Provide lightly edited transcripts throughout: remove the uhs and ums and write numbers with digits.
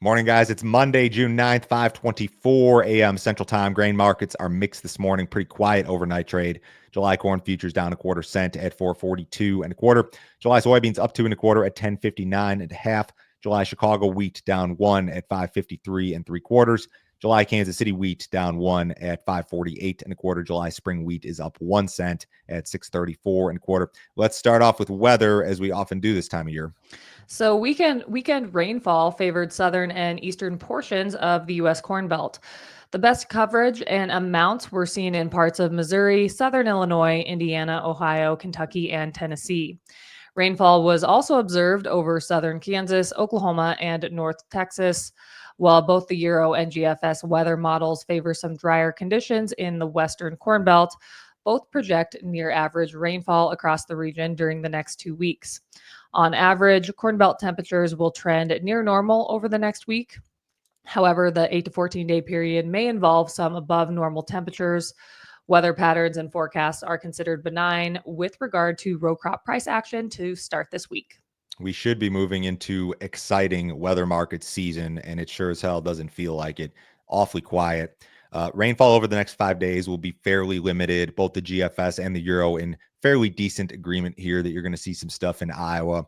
Morning, guys. It's Monday, June 9th, 5:24 a.m. Central Time. Grain markets are mixed this morning. Pretty quiet overnight trade. July corn futures down a quarter cent at 442 and a quarter. July soybeans up 2 and a quarter at 1059 and a half. July Chicago wheat down 1 at 553 and 3/4. July Kansas City wheat down 1 at 548 and a quarter. July spring wheat is up 1 cent at 634 and a quarter. Let's start off with weather, as we often do this time of year. So weekend rainfall favored southern and eastern portions of the U.S. Corn Belt. The best coverage and amounts were seen in parts of Missouri, southern Illinois, Indiana, Ohio, Kentucky, and Tennessee. Rainfall was also observed over southern Kansas, Oklahoma, and North Texas, while both the Euro and GFS weather models favor some drier conditions in the western Corn Belt. Both project near average rainfall across the region during the next 2 weeks. On average, Corn Belt temperatures will trend near normal over the next week. However, the 8 to 14 day period may involve some above normal temperatures. Weather patterns and forecasts are considered benign with regard to row crop price action to start this week. We should be moving into exciting weather market season, and it sure as hell doesn't feel like it. Awfully quiet. Rainfall over the next 5 days will be fairly limited. Both the GFS and the Euro in fairly decent agreement here that you're going to see some stuff in Iowa,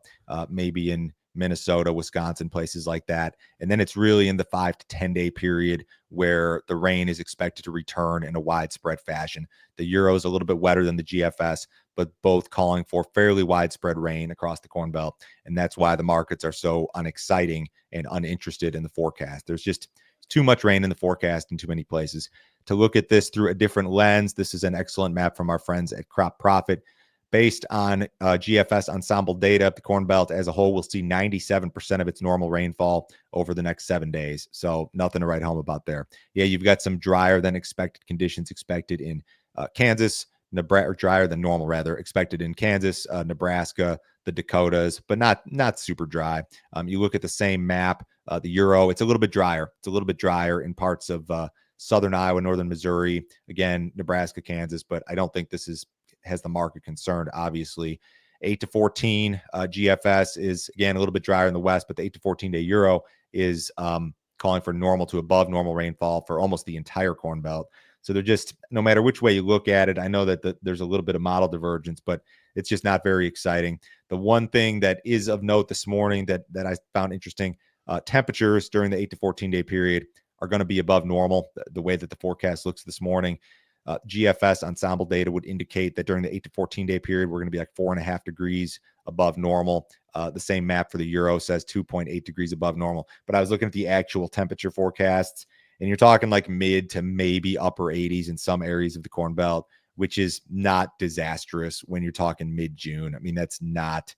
maybe in Minnesota, Wisconsin, places like that. And then it's really in the 5 to 10 day period where the rain is expected to return in a widespread fashion. The Euro is a little bit wetter than the GFS, but both calling for fairly widespread rain across the Corn Belt. And that's why the markets are so unexciting and uninterested in the forecast. There's just too much rain in the forecast in too many places. To look at this through a different lens, this is an excellent map from our friends at Crop Profit. Based on GFS ensemble data, the Corn Belt as a whole will see 97% of its normal rainfall over the next 7 days. So nothing to write home about there. Yeah, you've got some drier than expected conditions expected in Kansas, Nebraska, or drier than normal rather, expected in Kansas, Nebraska, the Dakotas, but not super dry. You look at the same map, the Euro, it's a little bit drier. It's a little bit drier in parts of southern Iowa, northern Missouri, again, Nebraska, Kansas, but I don't think this has the market concerned, obviously. 8 to 14 GFS is, again, a little bit drier in the west, but the 8 to 14 day Euro is calling for normal to above normal rainfall for almost the entire Corn Belt. So they're just, no matter which way you look at it, I know that there's a little bit of model divergence, but it's just not very exciting. The one thing that is of note this morning that I found interesting, temperatures during the 8 to 14 day period are going to be above normal. The way that the forecast looks this morning, GFS ensemble data would indicate that during the 8 to 14 day period, we're going to be like 4.5 degrees above normal. The same map for the Euro says 2.8 degrees above normal. But I was looking at the actual temperature forecasts, and you're talking like mid to maybe upper 80s in some areas of the Corn Belt, which is not disastrous when you're talking mid-June. I mean, that's not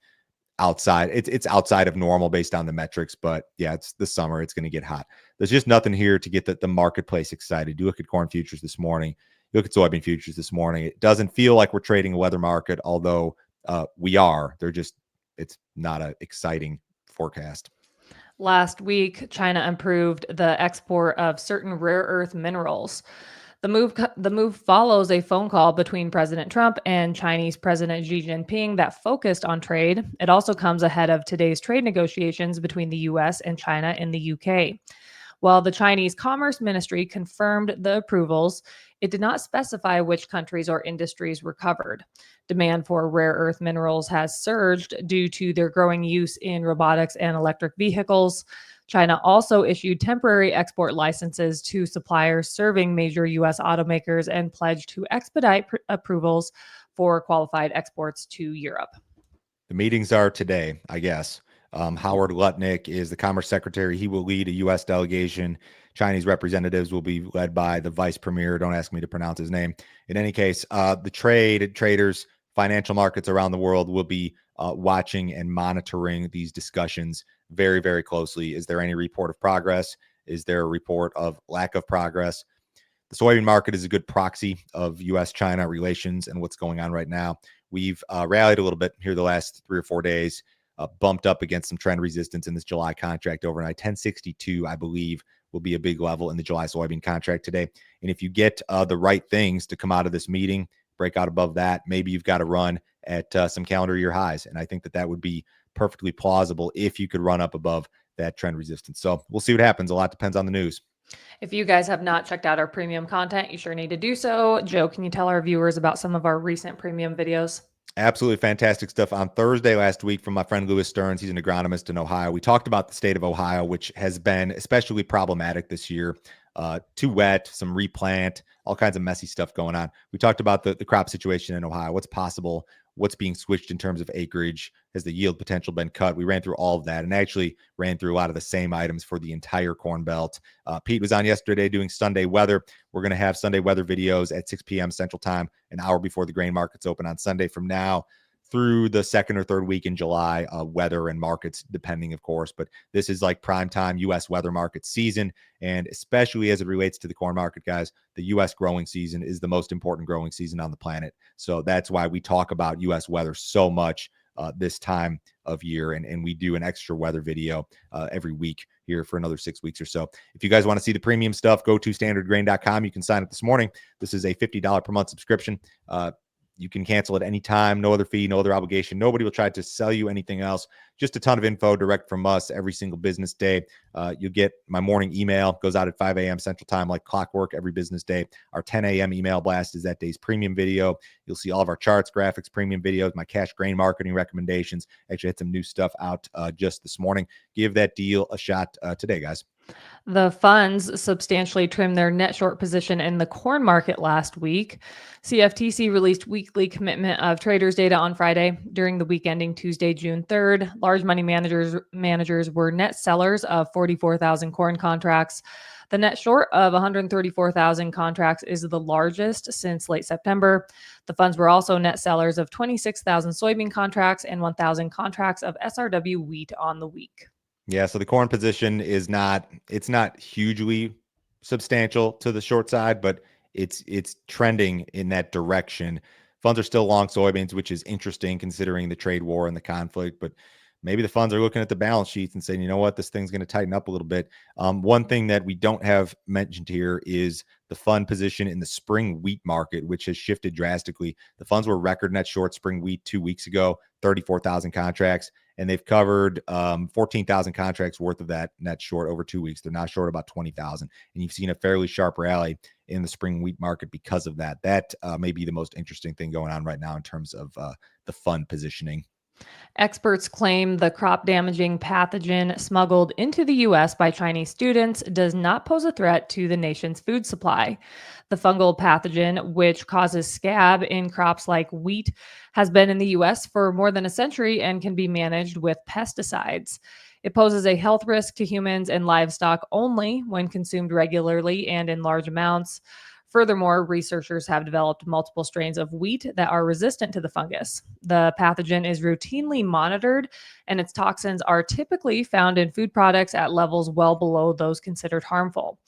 outside. It's outside of normal based on the metrics, but yeah, it's the summer. It's going to get hot. There's just nothing here to get the marketplace excited. You look at corn futures this morning. You look at soybean futures this morning. It doesn't feel like we're trading a weather market, although we are. It's not an exciting forecast. Last week, China improved the export of certain rare earth minerals. The move follows a phone call between President Trump and Chinese President Xi Jinping that focused on trade. It also comes ahead of today's trade negotiations between the US and China in the UK. While the Chinese Commerce Ministry confirmed the approvals, it did not specify which countries or industries were covered. Demand for rare earth minerals has surged due to their growing use in robotics and electric vehicles. China also issued temporary export licenses to suppliers serving major U.S. automakers and pledged to expedite approvals for qualified exports to Europe. The meetings are today, I guess. Howard Lutnick is the Commerce Secretary. He will lead a U.S. delegation. Chinese representatives will be led by the Vice Premier. Don't ask me to pronounce his name. In any case, the traders, financial markets around the world will be watching and monitoring these discussions very, very closely. Is there any report of progress? Is there a report of lack of progress? The soybean market is a good proxy of U.S.-China relations and what's going on right now. We've rallied a little bit here the last 3 or 4 days. Bumped up against some trend resistance in this July contract overnight. 1062, I believe, will be a big level in the July soybean contract today. And if you get the right things to come out of this meeting, break out above that, maybe you've got to run at some calendar year highs. And I think that would be perfectly plausible if you could run up above that trend resistance. So we'll see what happens. A lot depends on the news. If you guys have not checked out our premium content, you sure need to do so. Joe, can you tell our viewers about some of our recent premium videos? Absolutely fantastic stuff. On Thursday last week from my friend Lewis Stearns, he's an agronomist in Ohio. We talked about the state of Ohio, which has been especially problematic this year. Too wet, some replant, all kinds of messy stuff going on. We talked about the crop situation in Ohio, what's possible, what's being switched in terms of acreage, has the yield potential been cut? We ran through all of that and actually ran through a lot of the same items for the entire Corn Belt. Pete was on yesterday doing Sunday weather. We're going to have Sunday weather videos at 6 p.m. Central Time, an hour before the grain markets open on Sunday from now through the second or third week in July, weather and markets, depending, of course. But this is like prime time U.S. weather market season. And especially as it relates to the corn market, guys, the U.S. growing season is the most important growing season on the planet. So that's why we talk about U.S. weather so much this time of year. And we do an extra weather video every week here for another 6 weeks or so. If you guys want to see the premium stuff, go to standardgrain.com. You can sign up this morning. This is a $50 per month subscription. You can cancel at any time, no other fee, no other obligation. Nobody will try to sell you anything else. Just a ton of info direct from us every single business day. You'll get my morning email, goes out at 5 a.m. Central Time like clockwork every business day. Our 10 a.m. email blast is that day's premium video. You'll see all of our charts, graphics, premium videos, my cash grain marketing recommendations. Actually had some new stuff out just this morning. Give that deal a shot today, guys. The funds substantially trimmed their net short position in the corn market last week. CFTC released weekly commitment of traders data on Friday. During the week ending Tuesday, June 3rd, large money managers were net sellers of 44,000 corn contracts. The net short of 134,000 contracts is the largest since late September. The funds were also net sellers of 26,000 soybean contracts and 1,000 contracts of SRW wheat on the week. Yeah, so the corn position is it's not hugely substantial to the short side, but it's trending in that direction. Funds are still long soybeans, which is interesting considering the trade war and the conflict, but maybe the funds are looking at the balance sheets and saying, you know what, this thing's going to tighten up a little bit. One thing that we don't have mentioned here is the fund position in the spring wheat market, which has shifted drastically. The funds were record net short spring wheat 2 weeks ago, 34,000 contracts, and they've covered 14,000 contracts worth of that net short over 2 weeks. They're now short about 20,000, and you've seen a fairly sharp rally in the spring wheat market because of that. That may be the most interesting thing going on right now in terms of the fund positioning. Experts claim the crop damaging pathogen smuggled into the U.S. by Chinese students does not pose a threat to the nation's food supply. The fungal pathogen, which causes scab in crops like wheat, has been in the U.S. for more than a century and can be managed with pesticides. It poses a health risk to humans and livestock only when consumed regularly and in large amounts. Furthermore, researchers have developed multiple strains of wheat that are resistant to the fungus. The pathogen is routinely monitored, and its toxins are typically found in food products at levels well below those considered harmful.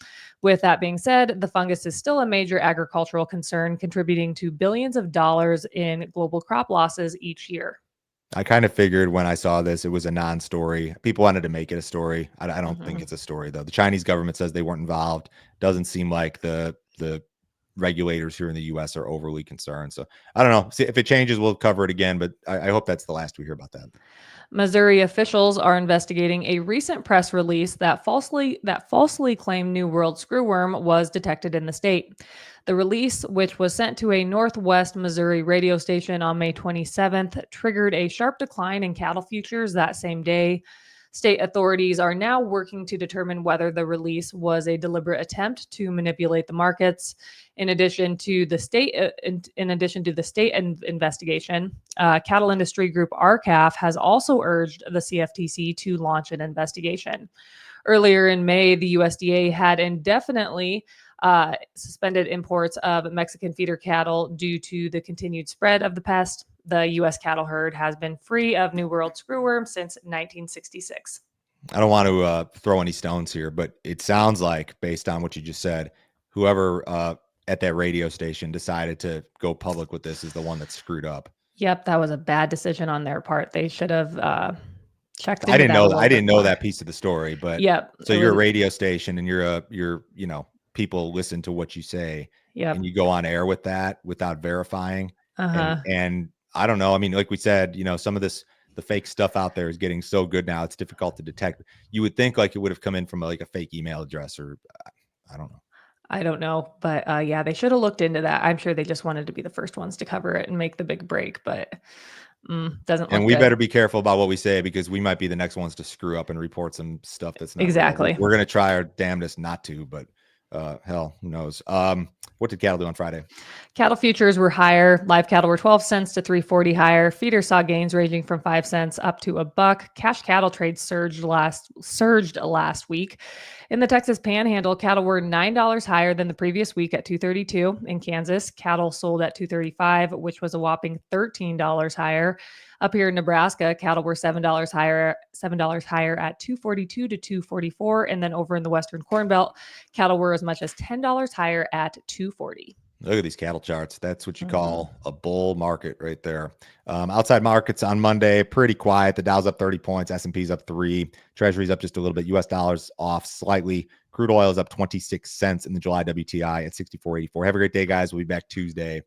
With that being said, the fungus is still a major agricultural concern, contributing to billions of dollars in global crop losses each year. I kind of figured when I saw this, it was a non-story. People wanted to make it a story. I don't think it's a story, though. The Chinese government says they weren't involved. Doesn't seem like the regulators here in the U.S. are overly concerned. So I don't know. See, if it changes, we'll cover it again. But I hope that's the last we hear about that. Missouri officials are investigating a recent press release that falsely claimed New World screwworm was detected in the state. The release, which was sent to a Northwest Missouri radio station on May 27th, triggered a sharp decline in cattle futures that same day. State authorities are now working to determine whether the release was a deliberate attempt to manipulate the markets. In addition to the state investigation, cattle industry group RCAF has also urged the CFTC to launch an investigation. Earlier in May, the USDA had indefinitely suspended imports of Mexican feeder cattle due to the continued spread of the pest. The U.S. cattle herd has been free of New World screwworm since 1966. I don't want to throw any stones here, but it sounds like, based on what you just said, whoever at that radio station decided to go public with this is the one that screwed up. Yep, that was a bad decision on their part. They should have checked into I didn't that a know little I bit didn't know more. that piece of the story, but Yep. so you're a radio station and you're people listen to what you say Yep. and you go on air with that without verifying. Uh-huh. And I don't know. I mean, like we said, some of this the fake stuff out there is getting so good now, it's difficult to detect. You would think like it would have come in from like a fake email address, or I don't know. I don't know, but yeah, they should have looked into that. I'm sure they just wanted to be the first ones to cover it and make the big break, but doesn't And look we good. better be careful about what we say, because we might be the next ones to screw up and report some stuff that's not real. Exactly. We're going to try our damnedest not to, but hell, who knows? What did cattle do on Friday? Cattle futures were higher. Live cattle were 12 cents to 3.40 higher. Feeder saw gains ranging from 5 cents up to $1. Cash cattle trades surged last week. In the Texas Panhandle, cattle were $9 higher than the previous week at 232. In Kansas, cattle sold at 235, which was a whopping $13 higher. Up here in Nebraska, cattle were $7 higher at 242 to 244, and then over in the Western Corn Belt, cattle were as much as $10 higher at 240. Look at these cattle charts. That's what you call a bull market right there. Outside markets on Monday, pretty quiet. The Dow's up 30 points. S&P's up 3. Treasury's up just a little bit. U.S. dollars off slightly. Crude oil is up 26 cents in the July WTI at 64.84. Have a great day, guys. We'll be back Tuesday